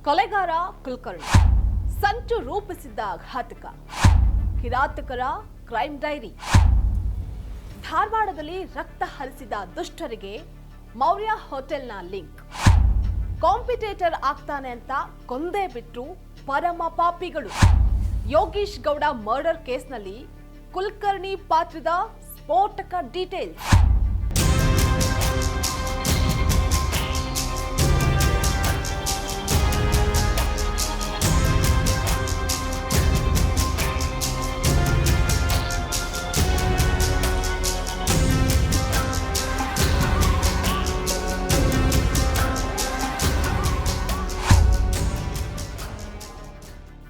ಕೊಲೆಗಾರ ಕುಲಕರ್ಣಿ ಸಂಚು ರೂಪಿಸಿದ್ದ ಘಾತಕ ಕಿರಾತಕರ ಕ್ರೈಮ್ ಡೈರಿ. ಧಾರವಾಡದಲ್ಲಿ ರಕ್ತ ಹರಿಸಿದ ದುಷ್ಟರಿಗೆ ಮೌರ್ಯ ಹೋಟೆಲ್ನ ಲಿಂಕ್. ಕಾಂಪಿಟೇಟರ್ ಆಗ್ತಾನೆ ಅಂತ ಕೊಂದೇ ಬಿಟ್ರು ಪರಮ ಪಾಪಿಗಳು. ಯೋಗೀಶ್ ಗೌಡ ಮರ್ಡರ್ ಕೇಸ್ನಲ್ಲಿ ಕುಲಕರ್ಣಿ ಪಾತ್ರದ ಸ್ಫೋಟಕ ಡೀಟೇಲ್ಸ್.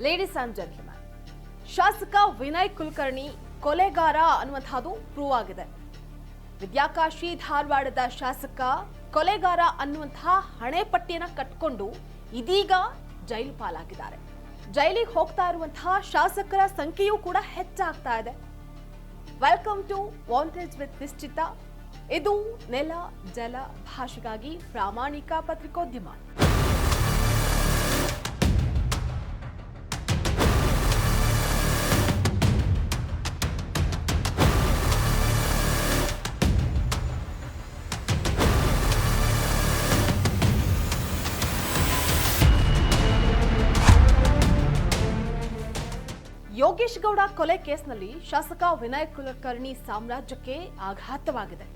ಲೇಡೀಸ್ ಅಂಡ್ ಜೆಂಟಲ್ಮನ್, ಶಾಸಕ ವಿನಯ್ ಕುಲಕರ್ಣಿ ಕೊಲೆಗಾರ ಅನ್ನುವಂಥದ್ದು ಪ್ರೂವ್ ಆಗಿದೆ. ವಿದ್ಯಾಕಾಶಿ ಧಾರವಾಡದ ಶಾಸಕ ಕೊಲೆಗಾರ ಅನ್ನುವಂತಹ ಹಣೆ ಪಟ್ಟಿಯನ್ನ ಕಟ್ಕೊಂಡು ಇದೀಗ ಜೈಲು ಪಾಲಾಗಿದ್ದಾರೆ. ಜೈಲಿಗೆ ಹೋಗ್ತಾ ಇರುವಂತಹ ಶಾಸಕರ ಸಂಖ್ಯೆಯೂ ಕೂಡ ಹೆಚ್ಚಾಗ್ತಾ ಇದೆ. ವೆಲ್ಕಮ್ ಟು ವಾಂಟೆಡ್ ವಿತ್ ನಿಶ್ಚಿತ. ಇದು ನೆಲ ಜಲ ಭಾಷೆಗಾಗಿ ಪ್ರಾಮಾಣಿಕ ಪತ್ರಿಕೋದ್ಯಮ. ಯೋಗೀಶ್ ಗೌಡ ಕೊಲೆ ಕೇಸ್ನಲ್ಲಿ ಶಾಸಕ ವಿನಯ್ ಕುಲಕರ್ಣಿ ಸಾಮ್ರಾಜ್ಯಕ್ಕೆ ಆಘಾತವಾಗಿದೆ.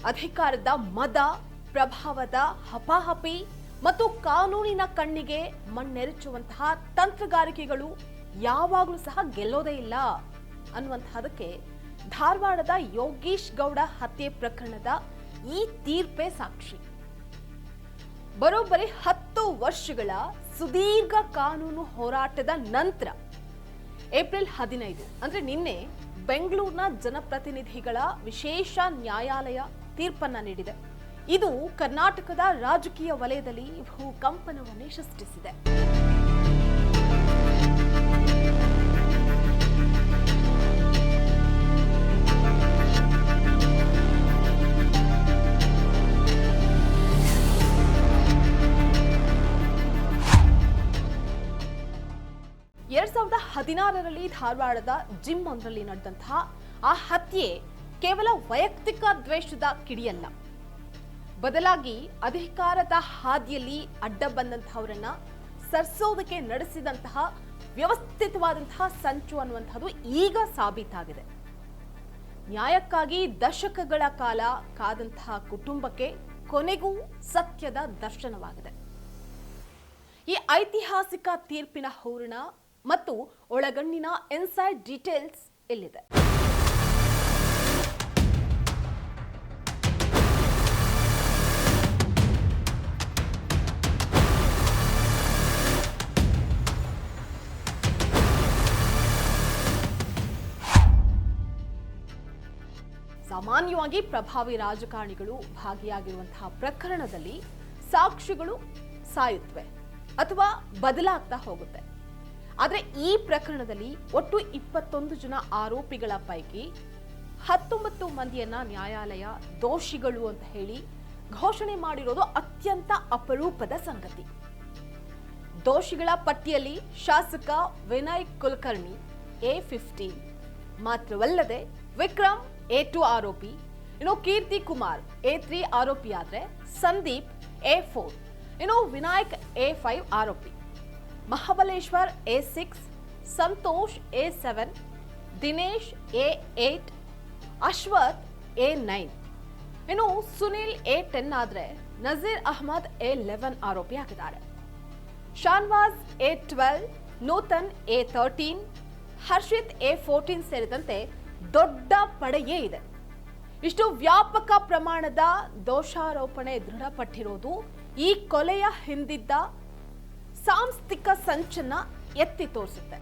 ಅಧಿಕಾರದ ಮದ, ಪ್ರಭಾವದ ಹಪಾಹಪಿ ಮತ್ತು ಕಾನೂನಿನ ಕಣ್ಣಿಗೆ ಮಣ್ಣೆರಚುವಂತಹ ತಂತ್ರಗಾರಿಕೆಗಳು ಯಾವಾಗಲೂ ಸಹ ಗೆಲ್ಲೋದೇ ಇಲ್ಲ ಅನ್ನುವಂತಹದಕ್ಕೆ ಧಾರವಾಡದ ಯೋಗೀಶ್ ಗೌಡ ಹತ್ಯೆ ಪ್ರಕರಣದ ಈ ತೀರ್ಪೇ ಸಾಕ್ಷಿ. ಬರೋಬ್ಬರಿ 10 ವರ್ಷಗಳ ಸುದೀರ್ಘ ಕಾನೂನು ಹೋರಾಟದ ನಂತರ ಏಪ್ರಿಲ್ 15 ಅಂದ್ರೆ ನಿನ್ನೆ ಬೆಂಗಳೂರಿನ ಜನಪ್ರತಿನಿಧಿಗಳ ವಿಶೇಷ ನ್ಯಾಯಾಲಯ ತೀರ್ಪನ್ನ ನೀಡಿದೆ. ಇದು ಕರ್ನಾಟಕದ ರಾಜಕೀಯ ವಲಯದಲ್ಲಿ ಭೂಕಂಪನವನ್ನೇ ಸೃಷ್ಟಿಸಿದೆ. ಎರಡ್ 2016ರಲ್ಲಿ ಧಾರವಾಡದ ಜಿಮ್ ಒಂದರಲ್ಲಿ ನಡೆದಂತಹ ಆ ಹತ್ಯೆ ಕೇವಲ ವೈಯಕ್ತಿಕ ದ್ವೇಷದ ಕಿಡಿಯಲ್ಲ, ಬದಲಾಗಿ ಅಧಿಕಾರದ ಹಾದಿಯಲ್ಲಿ ಅಡ್ಡ ಬಂದಂತಹವರನ್ನ ಸರ್ಸೋದಕ್ಕೆ ನಡೆಸಿದಂತಹ ವ್ಯವಸ್ಥಿತವಾದಂತಹ ಸಂಚು ಅನ್ನುವಂಥದ್ದು ಈಗ ಸಾಬೀತಾಗಿದೆ. ನ್ಯಾಯಕ್ಕಾಗಿ ದಶಕಗಳ ಕಾಲ ಕಾದಂತಹ ಕುಟುಂಬಕ್ಕೆ ಕೊನೆಗೂ ಸತ್ಯದ ದರ್ಶನವಾಗಿದೆ. ಈ ಐತಿಹಾಸಿಕ ತೀರ್ಪಿನ ಹೂರಣ ಮತ್ತು ಒಳಗಣ್ಣಿನ ಇನ್ಸೈಡ್ ಡೀಟೇಲ್ಸ್ ಇಲ್ಲಿದೆ. ಸಾಮಾನ್ಯವಾಗಿ ಪ್ರಭಾವಿ ರಾಜಕಾರಣಿಗಳು ಭಾಗಿಯಾಗಿರುವಂತಹ ಪ್ರಕರಣದಲ್ಲಿ ಸಾಕ್ಷಿಗಳು ಸಾಯುತ್ತವೆ ಅಥವಾ ಬದಲಾಗ್ತಾ ಹೋಗುತ್ತೆ. ಆದರೆ ಈ ಪ್ರಕರಣದಲ್ಲಿ ಒಟ್ಟು 21 ಜನ ಆರೋಪಿಗಳ ಪೈಕಿ 19 ಮಂದಿಯನ್ನ ನ್ಯಾಯಾಲಯ ದೋಷಿಗಳು ಅಂತ ಹೇಳಿ ಘೋಷಣೆ ಮಾಡಿರೋದು ಅತ್ಯಂತ ಅಪರೂಪದ ಸಂಗತಿ. ದೋಷಿಗಳ ಪಟ್ಟಿಯಲ್ಲಿ ಶಾಸಕ ವಿನಯ್ ಕುಲಕರ್ಣಿ A15 ಮಾತ್ರವಲ್ಲದೆ ವಿಕ್ರಮ್ A2 ಆರೋಪಿ, ಕೀರ್ತಿ Kumar A3 ಆರೋಪಿಯಾದ್ರೆ Sandeep A4, Vinayak A5 ಆರೋಪಿ, Mahabaleshwar A6, Santosh A7, Dinesh A8, Ashwath A9, Sunil A10 ಆದ್ರೆ ನಜೀರ್ ಅಹಮದ್ A11 ಆರೋಪಿ ಆಗಿದ್ದಾರೆ. Shahnawaz A12, Nutan A13, Harshit A14 ಸೇರಿದಂತೆ ದೊಡ್ಡ ಪಡೆಯೇ ಇದೆ. ಇಷ್ಟು ವ್ಯಾಪಕ ಪ್ರಮಾಣದ ದೋಷಾರೋಪಣೆ ದೃಢಪಟ್ಟಿರೋದು ಈ ಕೊಲೆಯ ಹಿಂದಿದ್ದ ಸಾಂಸ್ಥಿಕ ಸಂಚನ್ನ ಎತ್ತಿ ತೋರಿಸುತ್ತೆ.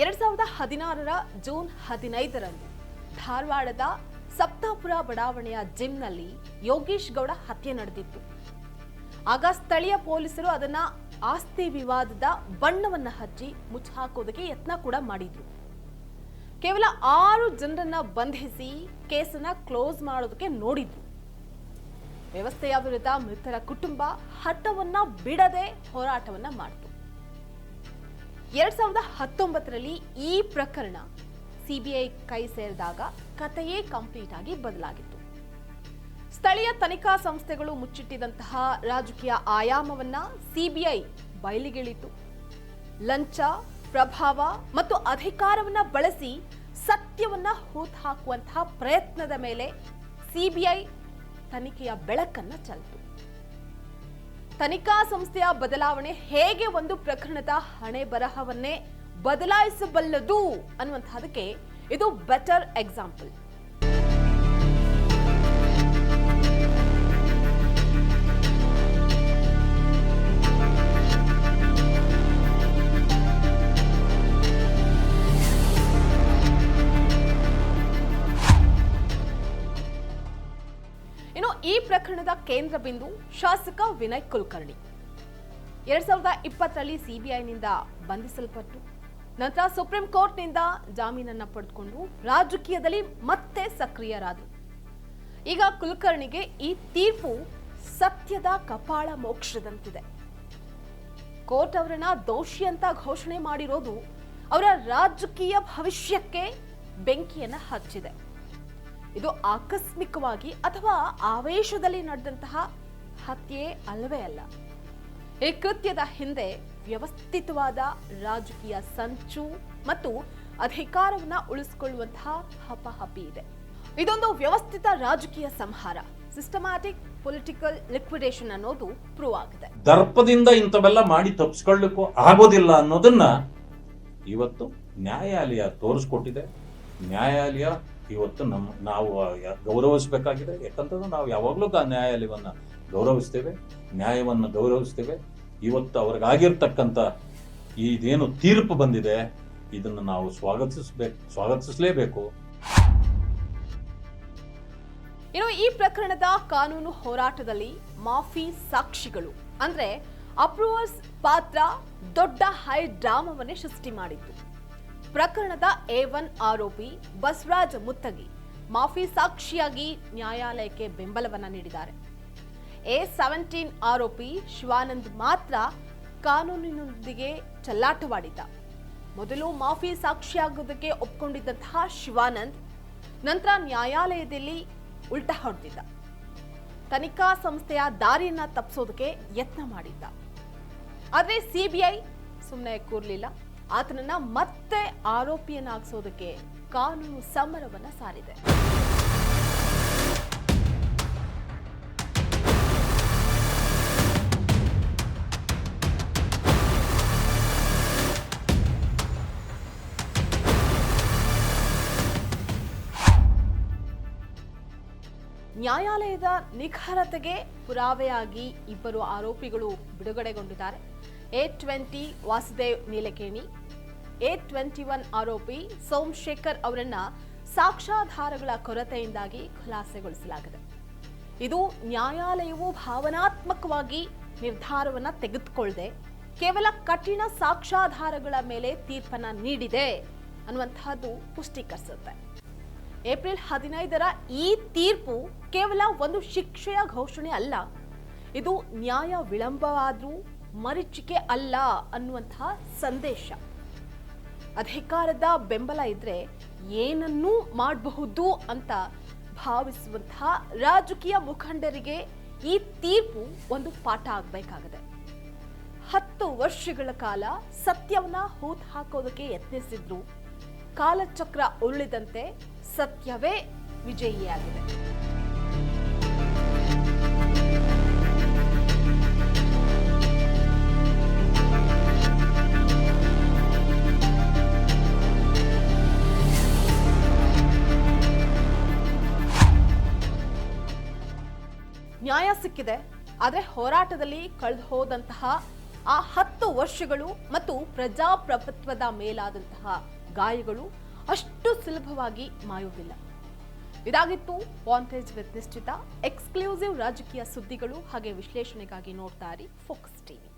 ಎರಡ್ 2016 ಜೂನ್ 15ರಂದು ಧಾರವಾಡದ ಸಪ್ತಾಪುರ ಬಡಾವಣೆಯ ಜಿಮ್ನಲ್ಲಿ ಯೋಗೀಶ್ ಗೌಡ ಹತ್ಯೆ ನಡೆದಿತ್ತು. ಆಗ ಸ್ಥಳೀಯ ಪೊಲೀಸರು ಅದನ್ನ ಆಸ್ತಿ ವಿವಾದದ ಬಣ್ಣವನ್ನ ಹಚ್ಚಿ ಮುಚ್ಚಾಕೋದಕ್ಕೆ ಯತ್ನ ಕೂಡ ಮಾಡಿದ್ರು. ಕೇವಲ 6 ಜನರನ್ನ ಬಂಧಿಸಿ ಕೇಸನ್ನ ಕ್ಲೋಸ್ ಮಾಡೋದಕ್ಕೆ ನೋಡಿದ್ರು. ವ್ಯವಸ್ಥೆಯ ವಿರುದ್ಧ ಮೃತರ ಕುಟುಂಬ ಹಠವನ್ನ ಬಿಡದೆ ಹೋರಾಟವನ್ನ ಮಾಡಿತು. 2019ರಲ್ಲಿ ಈ ಪ್ರಕರಣ ಸಿಬಿಐ ಕೈ ಸೇರಿದಾಗ ಕಥೆಯೇ ಕಂಪ್ಲೀಟ್ ಆಗಿ ಬದಲಾಗಿತ್ತು. ಸ್ಥಳೀಯ ತನಿಖಾ ಸಂಸ್ಥೆಗಳು ಮುಚ್ಚಿಟ್ಟಿದ್ದಂತಹ ರಾಜಕೀಯ ಆಯಾಮವನ್ನ ಸಿಬಿಐ ಬಯಲಿಗಿಳಿತು. ಲಂಚ, ಪ್ರಭಾವ ಮತ್ತು ಅಧಿಕಾರವನ್ನ ಬಳಸಿ ಸತ್ಯವನ್ನ ಹೂತಾಕುವಂತಹ ಪ್ರಯತ್ನದ ಮೇಲೆ ಸಿಬಿಐ ತನಿಖೆಯ ಬೆಳಕನ್ನ ಚೆಲ್ಲಿತು. ತನಿಖಾ ಸಂಸ್ಥೆಯ ಬದಲಾವಣೆ ಹೇಗೆ ಒಂದು ಪ್ರಕರಣದ ಹಣೆ ಬರಹವನ್ನೇ ಬದಲಾಯಿಸಬಲ್ಲದು ಅನ್ನುವಂತಹದಕ್ಕೆ ಇದು ಬೆಟರ್ ಎಕ್ಸಾಂಪಲ್. ಈ ಪ್ರಕರಣದ ಕೇಂದ್ರ ಬಿಂದು ಶಾಸಕ ವಿನಯ್ ಕುಲಕರ್ಣಿ 2020ರಲ್ಲಿ ಸಿಬಿಐನಿಂದ ಬಂಧಿಸಲ್ಪಟ್ಟು ನಂತರ ಸುಪ್ರೀಂ ಕೋರ್ಟ್ನಿಂದ ಜಾಮೀನನ್ನ ಪಡೆದುಕೊಂಡು ರಾಜಕೀಯದಲ್ಲಿ ಮತ್ತೆ ಸಕ್ರಿಯರಾದರು. ಈಗ ಕುಲಕರ್ಣಿಗೆ ಈ ತೀರ್ಪು ಸತ್ಯದ ಕಪಾಳ ಮೋಕ್ಷದಂತಿದೆ. ಕೋರ್ಟ್ ಅವರನ್ನ ದೋಷಿ ಅಂತ ಘೋಷಣೆ ಮಾಡಿರೋದು ಅವರ ರಾಜಕೀಯ ಭವಿಷ್ಯಕ್ಕೆ ಬೆಂಕಿಯನ್ನ ಹಚ್ಚಿದೆ. ಇದು ಆಕಸ್ಮಿಕವಾಗಿ ಅಥವಾ ಆವೇಶದಲ್ಲಿ ನಡೆದಂತಹ ಹತ್ಯೆ ಅಲ್ಲವೇ ಅಲ್ಲ. ಈ ಕೃತ್ಯದ ಹಿಂದೆ ವ್ಯವಸ್ಥಿತವಾದ ರಾಜಕೀಯ ಸಂಚು ಮತ್ತು ಅಧಿಕಾರವನ್ನ ಉಳಿಸಿಕೊಳ್ಳುವಂತಹ ಹಪಾಹಪಿ ಇದೆ. ಇದೊಂದು ವ್ಯವಸ್ಥಿತ ರಾಜಕೀಯ ಸಂಹಾರ, ಸಿಸ್ಟಮ್ಯಾಟಿಕ್ ಪೊಲಿಟಿಕಲ್ ಲಿಕ್ವಿಡೇಷನ್ ಅನ್ನೋದು ಪ್ರೂವ್ ಆಗಿದೆ. ದರ್ಪದಿಂದ ಇಂಥವೆಲ್ಲ ಮಾಡಿ ತಪ್ಪಿಸ್ಕೊಳ್ಳಿಕ್ಕೂ ಆಗೋದಿಲ್ಲ ಅನ್ನೋದನ್ನ ಇವತ್ತು ನ್ಯಾಯಾಲಯ ತೋರಿಸ್ಕೊಟ್ಟಿದೆ. ನ್ಯಾಯಾಲಯ ಇವತ್ತು ನಾವು ಗೌರವಿಸಬೇಕಾಗಿದೆ. ಯಾಕಂತಂದ್ರೆ ನಾವು ಯಾವಾಗಲೂ ನ್ಯಾಯಾಲಯವನ್ನ ಗೌರವಿಸ್ತೇವೆ, ನ್ಯಾಯವನ್ನು ಗೌರವಿಸ್ತೇವೆ. ಇವತ್ತು ಅವ್ರಿಗಾಗಿರ್ತಕ್ಕಂಥ ಇದೇನು ತೀರ್ಪು ಬಂದಿದೆ ಇದನ್ನು ನಾವು ಸ್ವಾಗತಿಸಲೇಬೇಕು. ಇನ್ನು ಈ ಪ್ರಕರಣದ ಕಾನೂನು ಹೋರಾಟದಲ್ಲಿ ಮಾಫಿ ಸಾಕ್ಷಿಗಳು ಅಂದ್ರೆ ಅಪ್ರೂವರ್ಸ್ ಪಾತ್ರ ದೊಡ್ಡ ಹೈ ಡ್ರಾಮಾವನ್ನೇ ಸೃಷ್ಟಿ ಮಾಡಿತ್ತು. ಪ್ರಕರಣದ A1 ಆರೋಪಿ ಬಸವರಾಜ್ ಮುತ್ತಗಿ ಮಾಫಿ ಸಾಕ್ಷಿಯಾಗಿ ನ್ಯಾಯಾಲಯಕ್ಕೆ ಬೆಂಬಲವನ್ನ ನೀಡಿದ್ದಾರೆ. A17 ಆರೋಪಿ ಶಿವಾನಂದ್ ಮಾತ್ರ ಕಾನೂನಿನೊಂದಿಗೆ ಚೆಲ್ಲಾಟವಾಡಿದ್ದ. ಮೊದಲು ಮಾಫಿ ಸಾಕ್ಷಿಯಾಗೋದಕ್ಕೆ ಒಪ್ಪಿಕೊಂಡಿದ್ದಂತಹ ಶಿವಾನಂದ್ ನಂತರ ನ್ಯಾಯಾಲಯದಲ್ಲಿ ಉಲ್ಟಾ ಹೊಡೆದಿದ್ದ. ತನಿಖಾ ಸಂಸ್ಥೆಯ ದಾರಿಯನ್ನ ತಪ್ಪಿಸೋದಕ್ಕೆ ಯತ್ನ ಮಾಡಿದ್ದ. ಆದ್ರೆ ಸಿಬಿಐ ಸುಮ್ಮನೆ ಕೂರ್ಲಿಲ್ಲ. ಆತನನ್ನ ಮತ್ತೆ ಆರೋಪಿಯನ್ನಾಗಿಸೋದಕ್ಕೆ ಕಾನೂನು ಸಮರವನ್ನ ಸಾರಿದೆ. ನ್ಯಾಯಾಲಯದ ನಿಖರತೆಗೆ ಪುರಾವೆಯಾಗಿ ಇಬ್ಬರು ಆರೋಪಿಗಳು ಬಿಡುಗಡೆಗೊಂಡಿದ್ದಾರೆ. A20 ವಾಸುದೇವ್ ನೀಲಕೇಣಿ, A21 ಆರೋಪಿ ಸೋಮಶೇಖರ್ ಅವರನ್ನ ಸಾಕ್ಷ್ಯಾಧಾರಗಳ ಕೊರತೆಯಿಂದಾಗಿ ಖುಲಾಸೆಗೊಳಿಸಲಾಗಿದೆ. ಇದು ನ್ಯಾಯಾಲಯವು ಭಾವನಾತ್ಮಕವಾಗಿ ನಿರ್ಧಾರವನ್ನ ತೆಗೆದುಕೊಳ್ಳದೆ ಕೇವಲ ಕಠಿಣ ಸಾಕ್ಷ್ಯಾಧಾರಗಳ ಮೇಲೆ ತೀರ್ಪನ್ನ ನೀಡಿದೆ ಅನ್ನುವಂತಹದ್ದು ಪುಷ್ಟೀಕರಿಸುತ್ತೆ. ಏಪ್ರಿಲ್ 15ರ ಈ ತೀರ್ಪು ಕೇವಲ ಒಂದು ಶಿಕ್ಷೆಯ ಘೋಷಣೆ ಅಲ್ಲ, ಇದು ನ್ಯಾಯ ವಿಳಂಬವಾದ್ರೂ ಮರೀಚಿಕೆ ಅಲ್ಲ ಅನ್ನುವಂತಹ ಸಂದೇಶ. ಅಧಿಕಾರದ ಬೆಂಬಲ ಇದ್ರೆ ಏನನ್ನೂ ಮಾಡಬಹುದು ಅಂತ ಭಾವಿಸುವಂತಹ ರಾಜಕೀಯ ಮುಖಂಡರಿಗೆ ಈ ತೀರ್ಪು ಒಂದು ಪಾಠ ಆಗಬೇಕಾಗಿದೆ. 10 ವರ್ಷಗಳ ಕಾಲ ಸತ್ಯವನ್ನ ಹೂತ್ ಹಾಕೋದಕ್ಕೆ ಯತ್ನಿಸಿದ್ರು ಕಾಲಚಕ್ರ ಉರುಳಿದಂತೆ ಸತ್ಯವೇ ವಿಜಯಿಯಾಗಿದೆ. ನ್ಯಾಯ ಸಿಕ್ಕಿದೆ, ಆದರೆ ಹೋರಾಟದಲ್ಲಿ ಕಳೆದು ಹೋದಂತಹ ಆ 10 ವರ್ಷಗಳು ಮತ್ತು ಪ್ರಜಾಪ್ರಭುತ್ವದ ಮೇಲಾದಂತಹ ಗಾಯಗಳು ಅಷ್ಟು ಸುಲಭವಾಗಿ ಮಾಯುವುದಿಲ್ಲ. ಇದಾಗಿತ್ತು ವಾಂಟೇಜ್ ವಿತ್ ನಿಶ್ಚಿತ. ಎಕ್ಸ್ಕ್ಲೂಸಿವ್ ರಾಜಕೀಯ ಸುದ್ದಿಗಳು ಹಾಗೆ ವಿಶ್ಲೇಷಣೆಗಾಗಿ ನೋಡ್ತಾ ಇರಿ ಫೋಕಸ್ ಟಿವಿ.